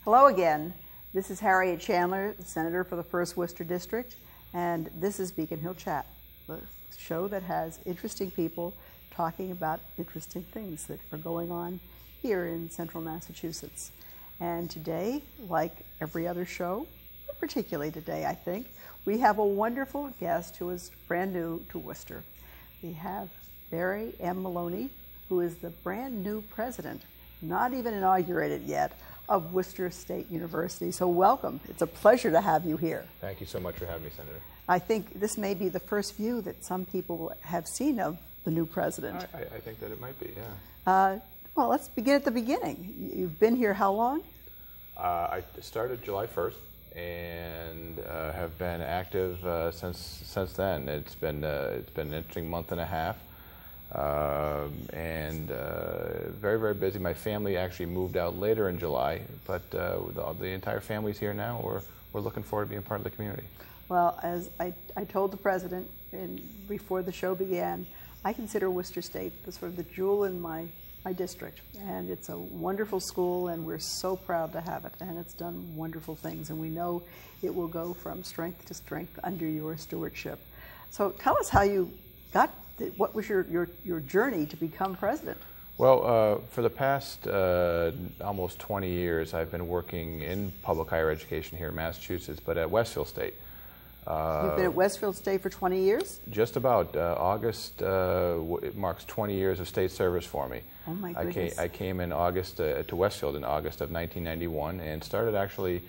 Hello again. This is Harriette Chandler, the Senator for the 1st Worcester District, and this is Beacon Hill Chat, the show that has interesting people talking about interesting things that are going on here in central Massachusetts. And today, like every other show, particularly today I think, we have a wonderful guest who is brand new to Worcester. We have Barry Maloney, who is the brand new president, not even inaugurated yet, of Worcester State University. So welcome. It's a pleasure to have you here. Thank you so much for having me, Senator. I think this may be the first view that some people have seen of the new president. I think that it might be, yeah. Well, let's begin at the beginning. You've been here how long? I started July 1st and have been active since then. It's been an interesting month and a half. Very, very busy. My family actually moved out later in July, but the entire family's here now. We're looking forward to being part of the community. Well, as I told the president before the show began, I consider Worcester State the sort of the jewel in my district, and it's a wonderful school, and we're so proud to have it, and it's done wonderful things, and we know it will go from strength to strength under your stewardship. So tell us how you got. What was your journey to become president? Well, for the past almost 20 years, I've been working in public higher education here in Massachusetts, but at Westfield State. You've been at Westfield State for 20 years? Just about. August, it marks 20 years of state service for me. Oh my goodness. I came in August to Westfield in August of 1991 and started actually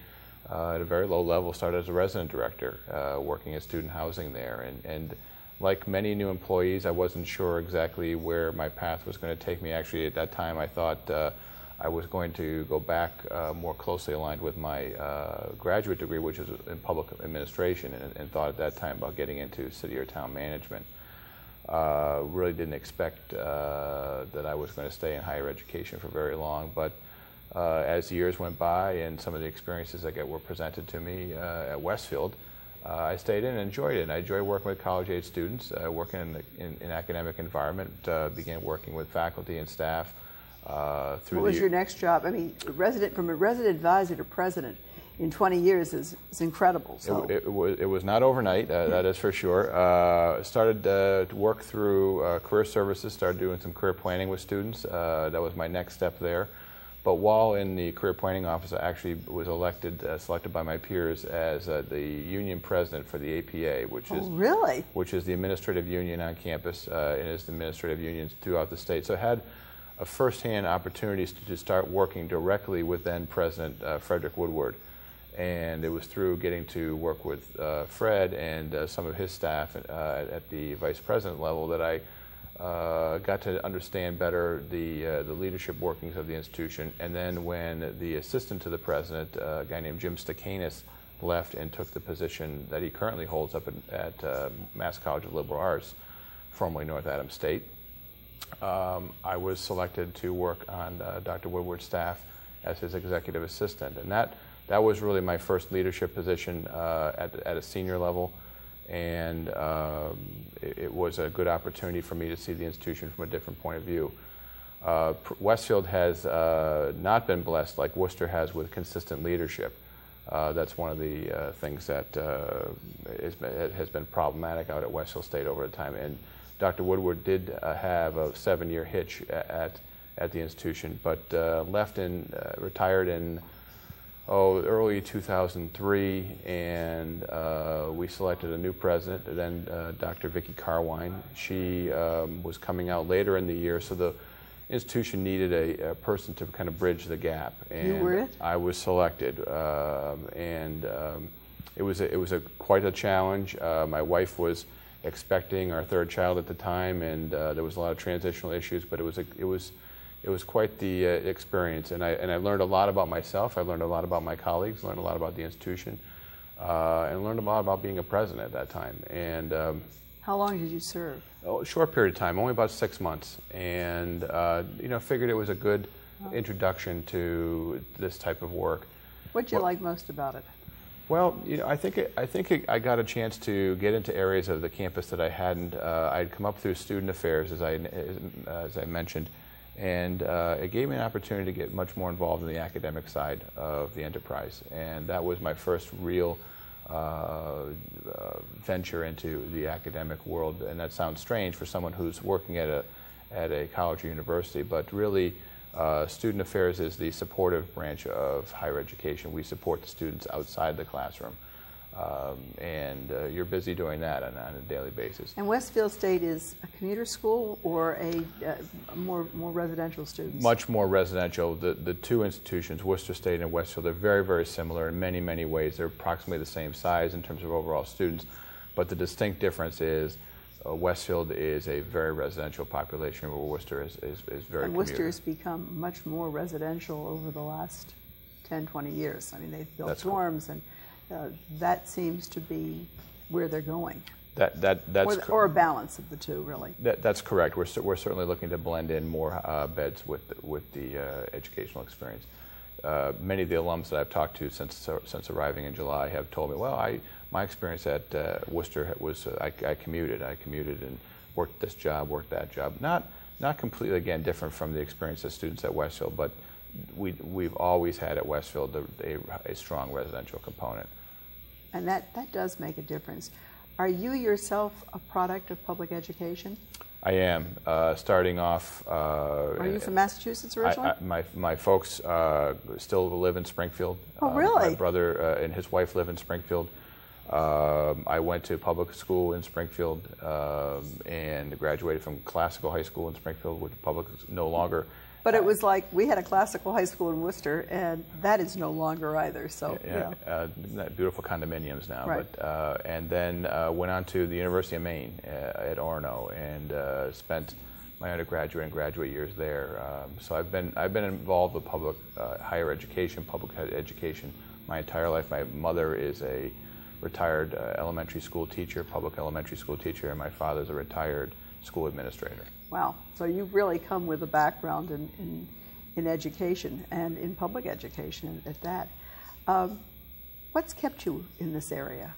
at a very low level, started as a resident director, working at student housing there. And like many new employees, I wasn't sure exactly where my path was going to take me. Actually, at that time, I thought I was going to go back more closely aligned with my graduate degree, which is in public administration, and thought at that time about getting into city or town management. Really didn't expect that I was going to stay in higher education for very long, but as the years went by and some of the experiences that were presented to me at Westfield, I stayed in and enjoyed it. I enjoy working with college-age students, working in an academic environment, began working with faculty and staff. What was your next job? I mean, from a resident advisor to president in 20 years is incredible. So. It was not overnight, that is for sure. Started to work through career services, started doing some career planning with students. That was my next step there. But while in the career planning office, I actually was selected by my peers as the union president for the APA, which is the administrative union on campus, and is the administrative unions throughout the state. So I had a first-hand opportunity to start working directly with then President Frederick Woodward. And it was through getting to work with Fred and some of his staff at the vice president level that I got to understand better the leadership workings of the institution. And then when the assistant to the president, a guy named Jim Stakanis, left and took the position that he currently holds up at Mass College of Liberal Arts, formerly North Adams State, I was selected to work on Dr. Woodward's staff as his executive assistant. And that was really my first leadership position at a senior level. And it was a good opportunity for me to see the institution from a different point of view. Westfield has not been blessed like Worcester has with consistent leadership. That's one of the things that has been problematic out at Westfield State over the time. And Dr. Woodward did have a 7-year hitch at the institution, but retired in early 2003, and we selected a new president, then Dr. Vicki Carwine. She was coming out later in the year, so the institution needed a person to kind of bridge the gap. And you were it? I was selected, it was quite a challenge. My wife was expecting our third child at the time, and there was a lot of transitional issues, but it was quite the experience, and I learned a lot about myself. I learned a lot about my colleagues, learned a lot about the institution, and learned a lot about being a president at that time. And how long did you serve? A short period of time, only about 6 months, and figured it was a good introduction to this type of work. What did you like most about it? Well, I think I got a chance to get into areas of the campus that I hadn't. I'd come up through student affairs, as I mentioned, And it gave me an opportunity to get much more involved in the academic side of the enterprise. And that was my first real venture into the academic world. And that sounds strange for someone who's working at a college or university, but really student affairs is the supportive branch of higher education. We support the students outside the classroom. And you're busy doing that on a daily basis. And Westfield State is a commuter school or a more residential students? Much more residential. The two institutions, Worcester State and Westfield, are very, very similar in many, many ways. They're approximately the same size in terms of overall students, but the distinct difference is Westfield is a very residential population, where Worcester is very And commuter. Worcester has become much more residential over the last 10, 20 years. I mean, they've built dorms, and that seems to be where they're going. Or a balance of the two, really. That's correct. We're certainly looking to blend in more beds with the educational experience. Many of the alums that I've talked to since arriving in July have told me, well, my experience at Worcester was I commuted and worked this job, worked that job. Not completely, again, different from the experience of students at Westfield, but we've always had at Westfield a strong residential component. And that does make a difference. Are you yourself a product of public education? I am. Starting off... Are you from Massachusetts originally? My folks still live in Springfield. Oh, really? My brother and his wife live in Springfield. I went to public school in Springfield and graduated from classical high school in Springfield, which public is no longer. But it was like we had a classical high school in Worcester, and that is no longer either. So beautiful condominiums now. Right. But and then went on to the University of Maine at Orono and spent my undergraduate and graduate years there. So I've been involved with public higher education, public education my entire life. My mother is a retired elementary school teacher, public elementary school teacher, and my father's a retired school administrator. Wow. So you've really come with a background in education and in public education at that. What's kept you in this area?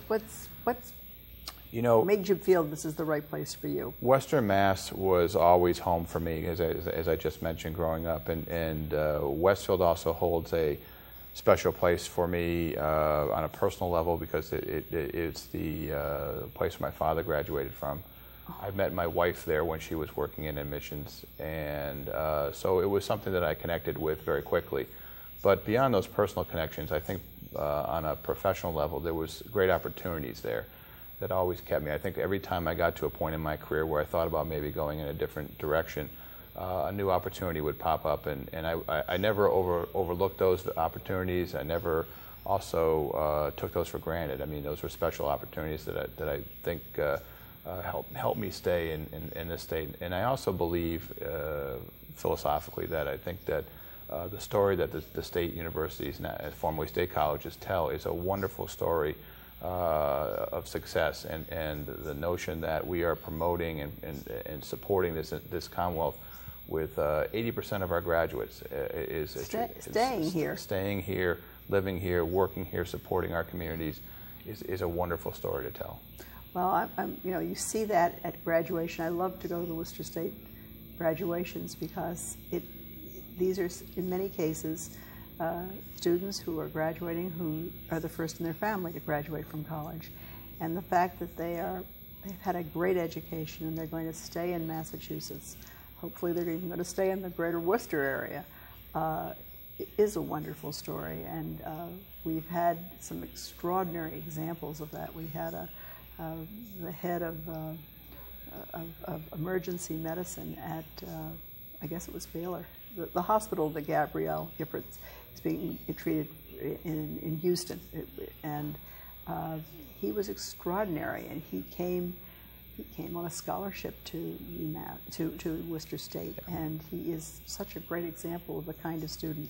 What's made you feel this is the right place for you? Western Mass was always home for me, as I just mentioned, growing up, and Westfield also holds a special place for me on a personal level because it's the place where my father graduated from. I met my wife there when she was working in admissions, and so it was something that I connected with very quickly. But beyond those personal connections, I think on a professional level, there was great opportunities there that always kept me. I think every time I got to a point in my career where I thought about maybe going in a different direction, a new opportunity would pop up, and I never overlooked those opportunities. I never also took those for granted. I mean, those were special opportunities that I think helped me stay in this state. And I also believe philosophically that I think that the story that the state universities, formerly state colleges, tell is a wonderful story of success, and the notion that we are promoting and supporting this Commonwealth with 80% of our graduates is staying here, living here, working here, supporting our communities is a wonderful story to tell. Well, you see that at graduation. I love to go to the Worcester State graduations because these are, in many cases, students who are graduating who are the first in their family to graduate from college. And the fact that they've had a great education and they're going to stay in Massachusetts, hopefully they're even going to stay in the greater Worcester area, is a wonderful story. And we've had some extraordinary examples of that. We had the head of emergency medicine at, I guess it was Baylor, the hospital that Gabrielle Giffords is being treated in Houston, and he was extraordinary, and he came on a scholarship to Worcester State, and he is such a great example of the kind of student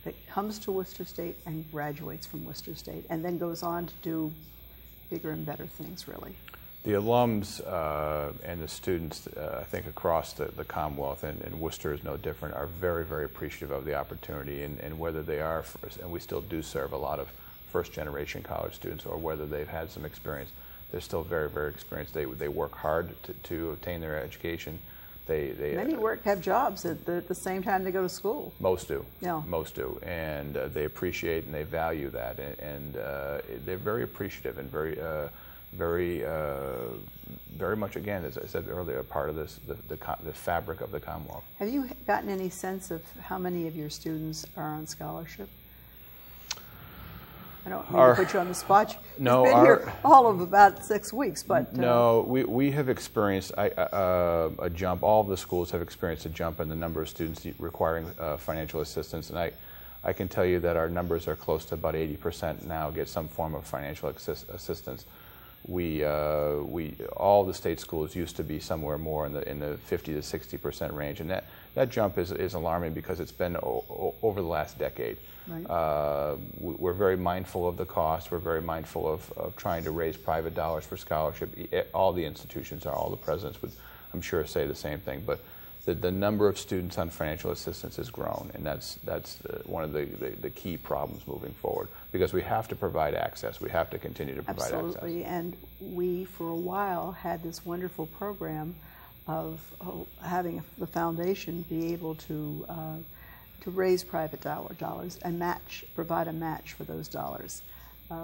that comes to Worcester State and graduates from Worcester State, and then goes on to do bigger and better things, really. The alums and the students, I think, across the Commonwealth, and Worcester is no different, are very, very appreciative of the opportunity, and whether they are, and we still do serve a lot of first-generation college students, or whether they've had some experience, they're still very, very experienced. They work hard to obtain their education. Many have jobs at the same time they go to school. Most do. Yeah. Most do, and they appreciate and they value that, and they're very appreciative and very much, again, as I said earlier, a part of the fabric of the Commonwealth. Have you gotten any sense of how many of your students are on scholarship? I don't mean to put you on the spot. No, you've been here all of about 6 weeks, but no, we have experienced a jump. All of the schools have experienced a jump in the number of students requiring financial assistance, and I can tell you that our numbers are close to about 80% now get some form of financial assistance. All the state schools used to be somewhere more in the 50 to 60% range, and that jump is alarming because it's been over the last decade. Right. We're very mindful of the cost. We're very mindful of trying to raise private dollars for scholarship. All the institutions are, all the presidents would, I'm sure, say the same thing. But the number of students on financial assistance has grown, and that's one of the key problems moving forward, because we have to provide access. We have to continue to provide access. Absolutely, and we, for a while, had this wonderful program of having the foundation be able to raise private dollars and provide a match for those dollars.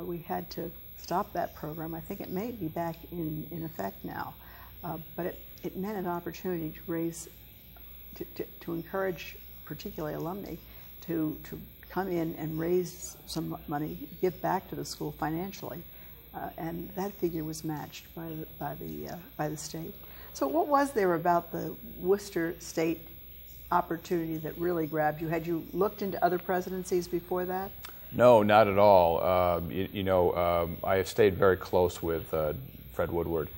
We had to stop that program. I think it may be back in effect now, but it meant an opportunity to raise, to encourage particularly alumni to come in and raise some money, give back to the school financially, and that figure was matched by the state. So what was there about the Worcester State opportunity that really grabbed you? Had you looked into other presidencies before that? No, not at all. I have stayed very close with Fred Woodward.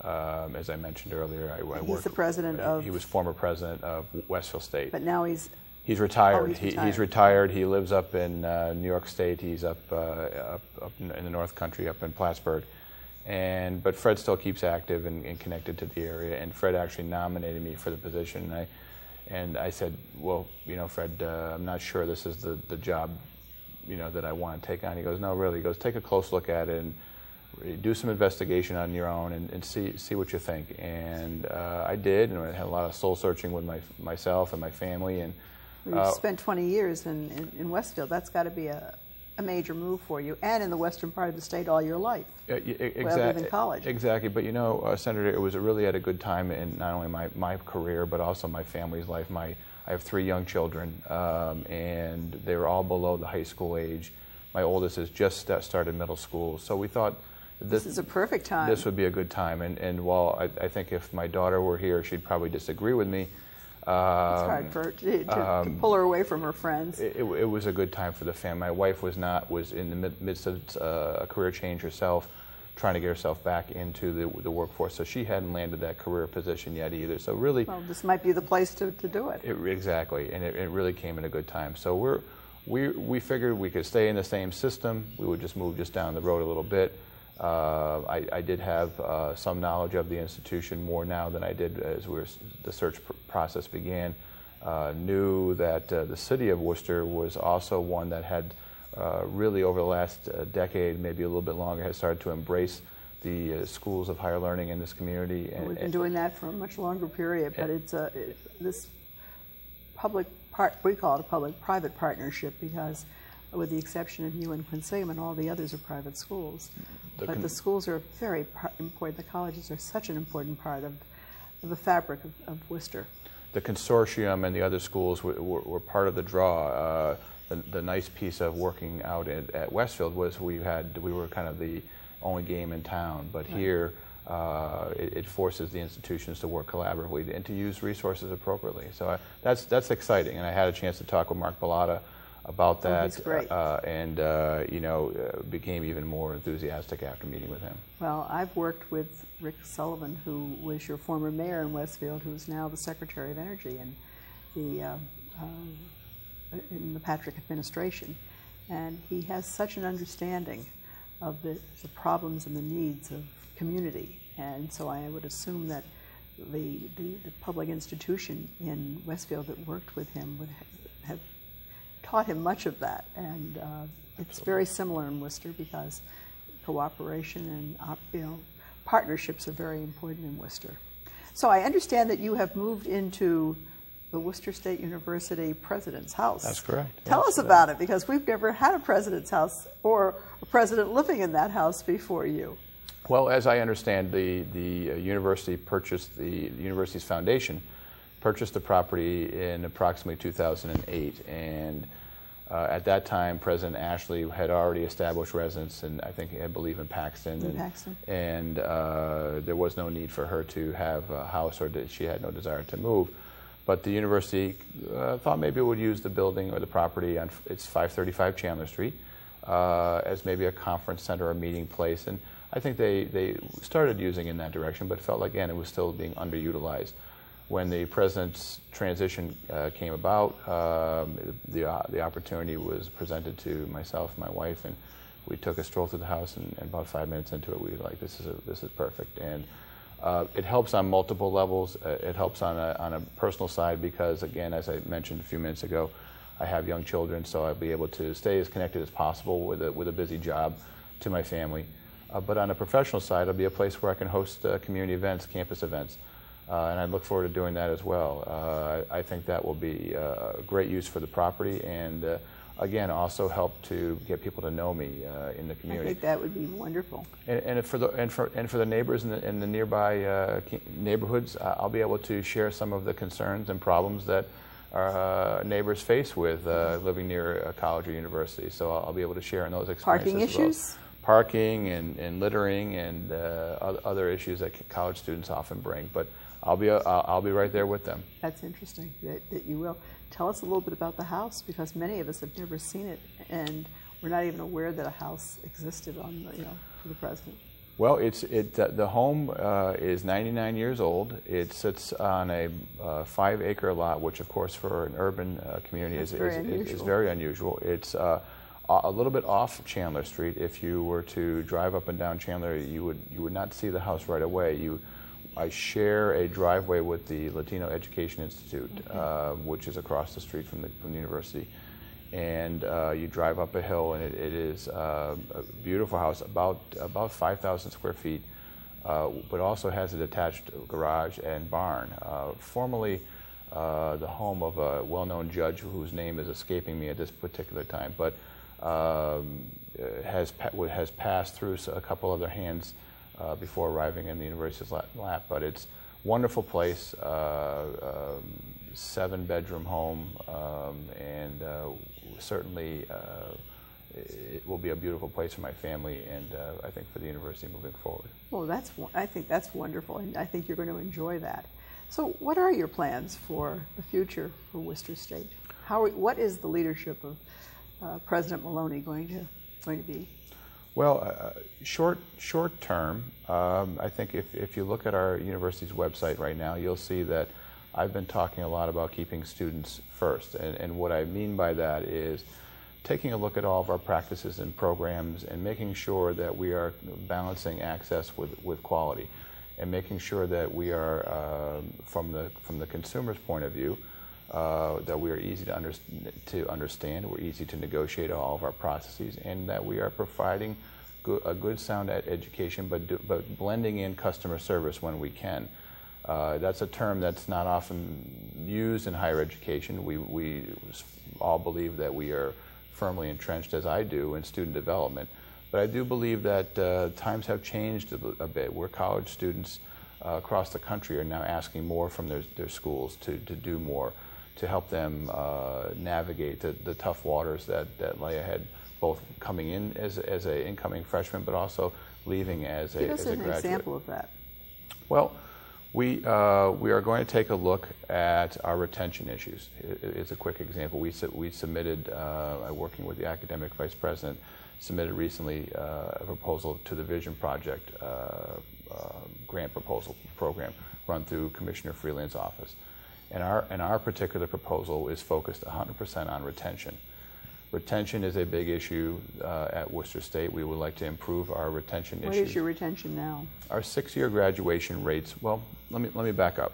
As I mentioned earlier, He's the president of... He was former president of Westfield State. But now he's retired. Oh, he's retired. He's retired. He lives up in New York State. He's up in the North Country, up in Plattsburgh. But Fred still keeps active and connected to the area. And Fred actually nominated me for the position. And I said, well, Fred, I'm not sure this is the job, that I want to take on. He goes, no, really. He goes, take a close look at it and do some investigation on your own and see what you think. And I did, and I had a lot of soul searching with myself and my family. And you spent 20 years in Westfield. That's got to be a major move for you, and in the western part of the state all your life. Rather than college. Exactly, but Senator, it was really at a good time in not only my career but also my family's life. I have 3 young children, and they were all below the high school age. My oldest has just started middle school, so we thought this is a perfect time. This would be a good time, and while I think if my daughter were here, she'd probably disagree with me. It's hard for her to pull her away from her friends. It was a good time for the family. My wife was in the midst of a career change herself, trying to get herself back into the workforce. So she hadn't landed that career position yet either. So really, well, this might be the place to do it. Exactly, and it really came at a good time. So we figured we could stay in the same system. We would just move down the road a little bit. I did have some knowledge of the institution, more now than I did as the search process began. Knew that the city of Worcester was also one that had really over the last decade, maybe a little bit longer, has started to embrace the schools of higher learning in this community. And we've been doing that for a much longer period, but it's this we call it a public-private partnership, because with the exception of you and Quinsimmon, all the others are private schools. But the schools are very important. The colleges are such an important part of the fabric of Worcester. The consortium and the other schools were part of the draw. The nice piece of working out at Westfield was we were kind of the only game in town, but right. Here it forces the institutions to work collaboratively and to use resources appropriately. So that's exciting, and I had a chance to talk with Mark Bellata about that, became even more enthusiastic after meeting with him. Well, I've worked with Rick Sullivan, who was your former mayor in Westfield, who's now the Secretary of Energy in the Patrick administration, and he has such an understanding of the problems and the needs of community, and so I would assume that the public institution in Westfield that worked with him would have taught him much of that, and it's very similar in Worcester, because cooperation and partnerships are very important in Worcester. So I understand that you have moved into the Worcester State University president's house. That's correct. Tell us about it, because we've never had a president's house or a president living in that house before you. Well, as I understand, the university purchased, the university's foundation purchased the property in approximately 2008, and at that time, President Ashley had already established residence, and I believe in Paxton. And there was no need for her to have a house, or she had no desire to move. But the university thought maybe it would use the building or the property on it's 535 Chandler Street as maybe a conference center or meeting place. And I think they started using in that direction, but felt like, again, it was still being underutilized. When the president's transition came about, the opportunity was presented to myself and my wife, and we took a stroll through the house, and about 5 minutes into it, we were like, this is perfect. And it helps on multiple levels. It helps on a personal side because, again, as I mentioned a few minutes ago, I have young children, so I'll be able to stay as connected as possible with a busy job to my family. But on a professional side, it'll be a place where I can host community events, campus events. And I look forward to doing that as well. I think that will be a great use for the property, and again, also help to get people to know me in the community. I think that would be wonderful. And for the neighbors in the nearby neighborhoods, I'll be able to share some of the concerns and problems that our neighbors face with living near a college or university. So I'll be able to share in those experiences. Parking issues? Parking and littering and other issues that college students often bring. But I'll be right there with them. That's interesting that you will. Tell us a little bit about the house, because many of us have never seen it, and we're not even aware that a house existed on for the president. Well, the home is 99 years old. It sits on a 5-acre lot, which, of course, for an urban community is very unusual. It's a little bit off Chandler Street. If you were to drive up and down Chandler, you would not see the, right away. I share a driveway with the Latino Education Institute, which is across the street from the university. And you drive up a hill, and it is a beautiful house, about 5,000 square feet, but also has a detached garage and barn. Formerly the home of a well-known judge whose name is escaping me at this particular time, but has passed through a couple other hands before arriving in the university's lap. But it's a wonderful place, 7-bedroom home, and certainly it will be a beautiful place for my family, and I think for the university moving forward. Well, I think that's wonderful, and I think you're going to enjoy that. So what are your plans for the future for Worcester State? What is the leadership of President Maloney going to be? Well, short term, I think if you look at our university's website right now, you'll see that I've been talking a lot about keeping students first. And what I mean by that is taking a look at all of our practices and programs and making sure that we are balancing access with quality, and making sure that we are, from the consumer's point of view, that we are easy to understand, we're easy to negotiate all of our processes, and that we are providing a good, sound education, but blending in customer service when we can. That's a term that's not often used in higher education. We all believe that we are firmly entrenched, as I do, in student development. But I do believe that times have changed a bit, where college students across the country are now asking more from their schools to do more, to help them navigate the tough waters that lay ahead, both coming in as an incoming freshman, but also leaving as a graduate. Give us an example of that. Well, we are going to take a look at our retention issues. It's a quick example. We submitted, working with the academic vice president, submitted recently a proposal to the Vision Project grant proposal program run through Commissioner Freeland's office. And our particular proposal is focused 100% on retention. Retention is a big issue at Worcester State. We would like to improve our retention issues. What is your retention now? Our 6-year graduation rates, well, let me back up.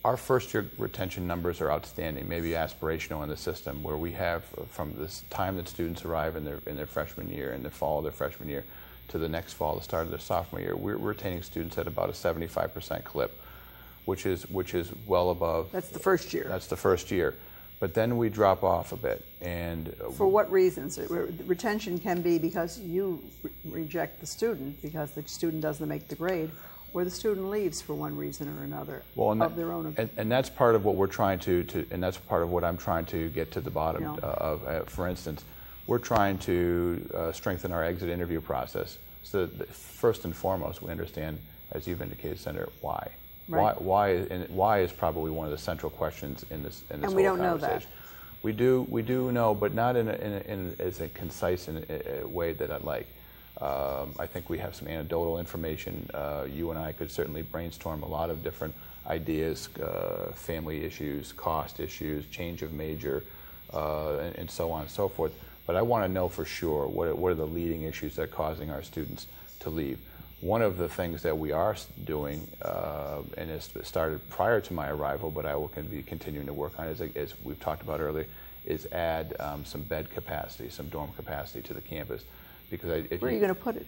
Our first-year retention numbers are outstanding, maybe aspirational in the system, where we have, from this time that students arrive in their freshman year, in the fall of their freshman year, to the next fall, the start of their sophomore year, we're retaining students at about a 75% clip, which is well above. That's the first year. That's the first year. But then we drop off a bit. And for what reasons? Retention can be because you reject the student because the student doesn't make the grade, or the student leaves for one reason or another of their own. And that's part of what we're trying to and that's part of what I'm trying to get to the bottom of. For instance, we're trying to strengthen our exit interview process. So that first and foremost, we understand, as you've indicated, Senator, why. Right. Why is probably one of the central questions in this and whole we don't conversation. Know that. We do know, but not in as a concise way that I'd like. I think we have some anecdotal information. You and I could certainly brainstorm a lot of different ideas, family issues, cost issues, change of major, and so on and so forth. But I want to know for sure what are the leading issues that are causing our students to leave. One of the things that we are doing, and it started prior to my arrival, but I will be continuing to work on, as we've talked about earlier, is add some bed capacity, some dorm capacity to the campus. Because where are you going to put it?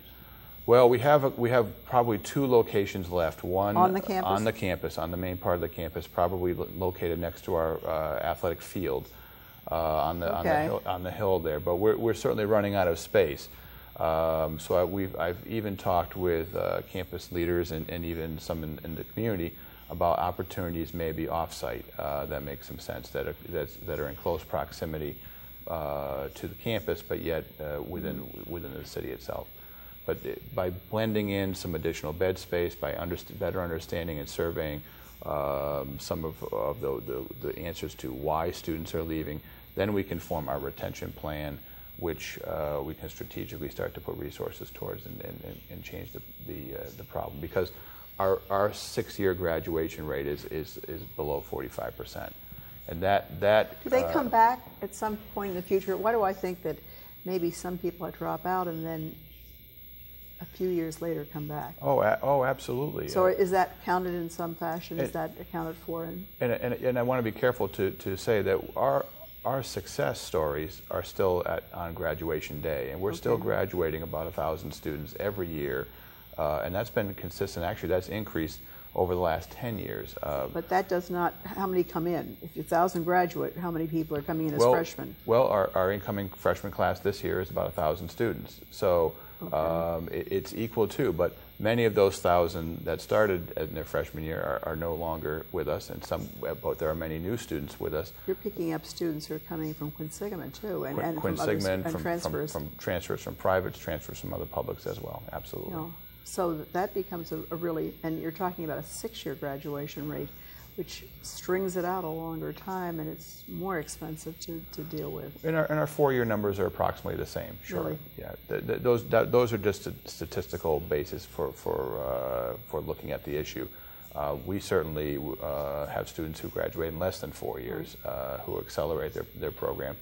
Well, we have probably 2 locations left. One on the campus? On the campus, on the main part of the campus, probably located next to our athletic field on the hill there. But we're certainly running out of space. So I've even talked with campus leaders and even some in the community about opportunities maybe off-site that make some sense, that are in close proximity to the campus, but yet within the city itself. But by blending in some additional bed space, by better understanding and surveying some of the answers to why students are leaving, then we can form our retention plan, which we can strategically start to put resources towards and change the problem. Because our 6-year graduation rate is below 45%. And that do they come back at some point in the future? Why do I think that maybe some people drop out and then a few years later come back? Oh, absolutely. So is that counted in some fashion? Is that accounted for? And I want to be careful to say that our success stories are still on graduation day, and we're still graduating about 1,000 students every year, and that's been consistent. Actually, that's increased over the last 10 years. But that does not, how many come in? If 1,000 graduate, how many people are coming in as freshmen? Well, our incoming freshman class this year is about 1,000 students. So it's equal to, but many of those 1,000 that started in their freshman year are no longer with us, and but there are many new students with us. You're picking up students who are coming from Quinsigamond too, and Quinsigamond, from transfers. From transfers from privates, transfers from other publics as well, absolutely. So that becomes a really, and you're talking about a 6-year graduation rate, which strings it out a longer time, and it's more expensive to deal with. And our 4-year numbers are approximately the same. Sure. Really? Yeah. Those are just a statistical basis for looking at the issue. We certainly have students who graduate in less than 4 years, who accelerate their program,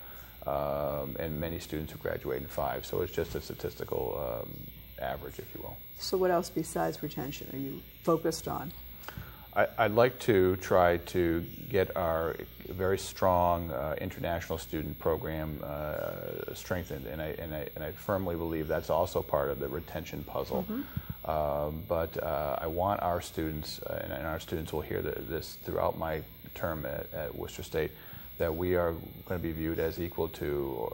and many students who graduate in 5. So it's just a statistical average, if you will. So what else besides retention are you focused on? I'd like to try to get our very strong international student program strengthened, and I firmly believe that's also part of the retention puzzle. But I want our students, and our students will hear this throughout my term at Worcester State, that we are going to be viewed as equal to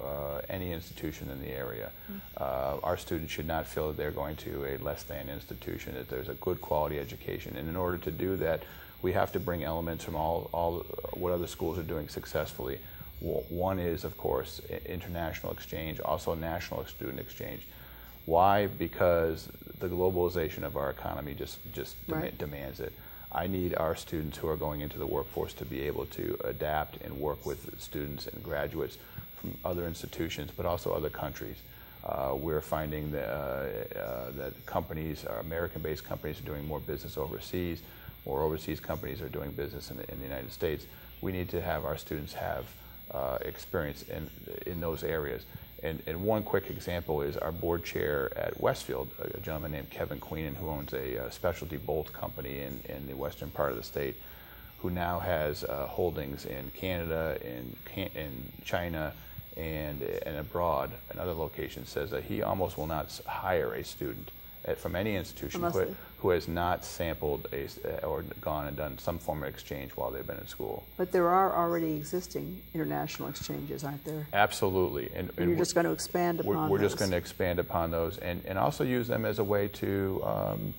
any institution in the area. Our students should not feel that they're going to a less than institution, that there's a good quality education. And in order to do that, we have to bring elements from all what other schools are doing successfully. One is, of course, international exchange, also national student exchange. Why? Because the globalization of our economy just demands it. I need our students who are going into the workforce to be able to adapt and work with students and graduates from other institutions, but also other countries. We're finding that companies, American-based companies, are doing more business overseas, or overseas companies are doing business in the United States. We need to have our students have experience in those areas. And one quick example is our board chair at Westfield, a gentleman named Kevin Queenan, who owns a specialty bolt company in the western part of the state, who now has holdings in Canada, in China, and abroad, another location, says that he almost will not hire a student from any institution who has not sampled or gone and done some form of exchange while they've been in school. But there are already existing international exchanges, aren't there? Absolutely. And you're just going to expand upon those. We're just going to expand upon those and also use them as a way to,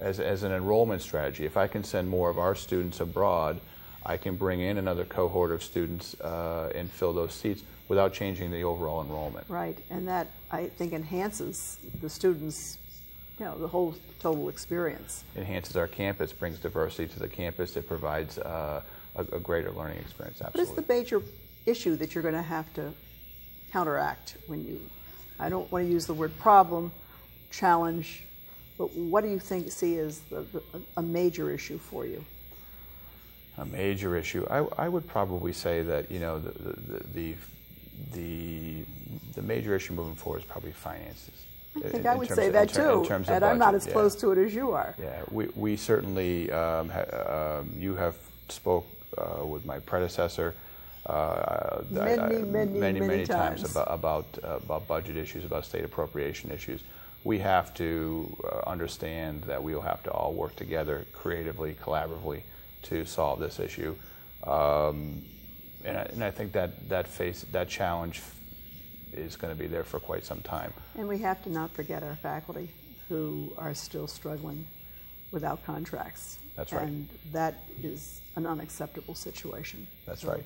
as an enrollment strategy. If I can send more of our students abroad, I can bring in another cohort of students and fill those seats without changing the overall enrollment. Right, and that, I think, enhances the students', the whole total experience. Enhances our campus, brings diversity to the campus. It provides a greater learning experience, absolutely. What is the major issue that you're going to have to counteract when you, I don't want to use the word problem, challenge, but what do you see as a major issue for you? A major issue. I would probably say that the major issue moving forward is probably finances. I think I would say that too, and I'm not as close to it as you are. Yeah, we certainly, you have spoke with my predecessor many times about budget issues, about state appropriation issues. We have to understand that we will have to all work together creatively, collaboratively to solve this issue. And I think that challenge is going to be there for quite some time. And we have to not forget our faculty who are still struggling without contracts. That's right. And that is an unacceptable situation. That's right.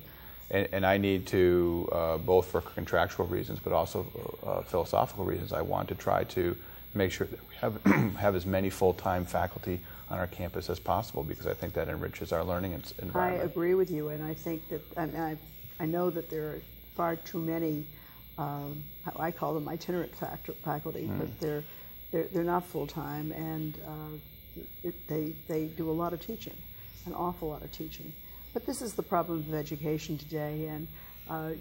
And I need to, both for contractual reasons but also philosophical reasons, I want to try to make sure that we have as many full-time faculty on our campus as possible, because I think that enriches our learning environment. I agree with you, and I think that I know that there are far too many, I call them itinerant faculty, but they're not full-time, and they do a lot of teaching, an awful lot of teaching. But this is the problem of education today, and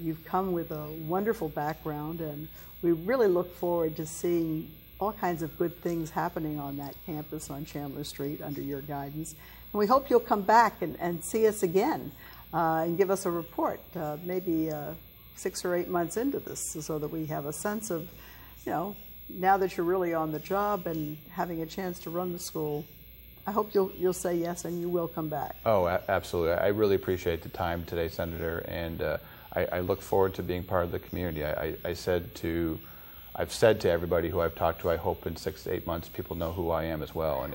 you've come with a wonderful background, and we really look forward to seeing all kinds of good things happening on that campus on Chandler Street under your guidance. And we hope you'll come back and see us again and give us a report, maybe 6 or 8 months into this, so that we have a sense of, now that you're really on the job and having a chance to run the school, I hope you'll say yes and you will come back. Oh, absolutely. I really appreciate the time today, Senator, and I look forward to being part of the community. I've said to everybody who I've talked to, I hope in 6 to 8 months people know who I am as well.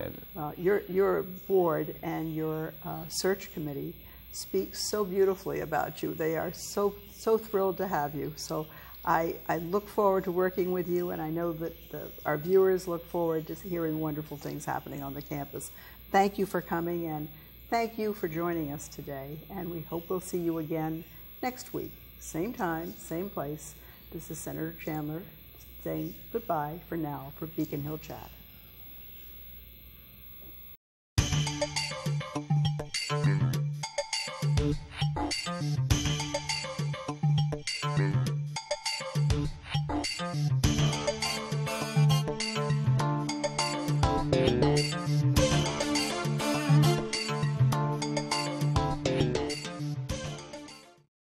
Your board and your search committee speak so beautifully about you. They are so thrilled to have you. So I look forward to working with you, and I know that our viewers look forward to hearing wonderful things happening on the campus. Thank you for coming, and thank you for joining us today. And we hope we'll see you again next week. Same time, same place. This is Senator Chandler saying goodbye for now for Beacon Hill Chat.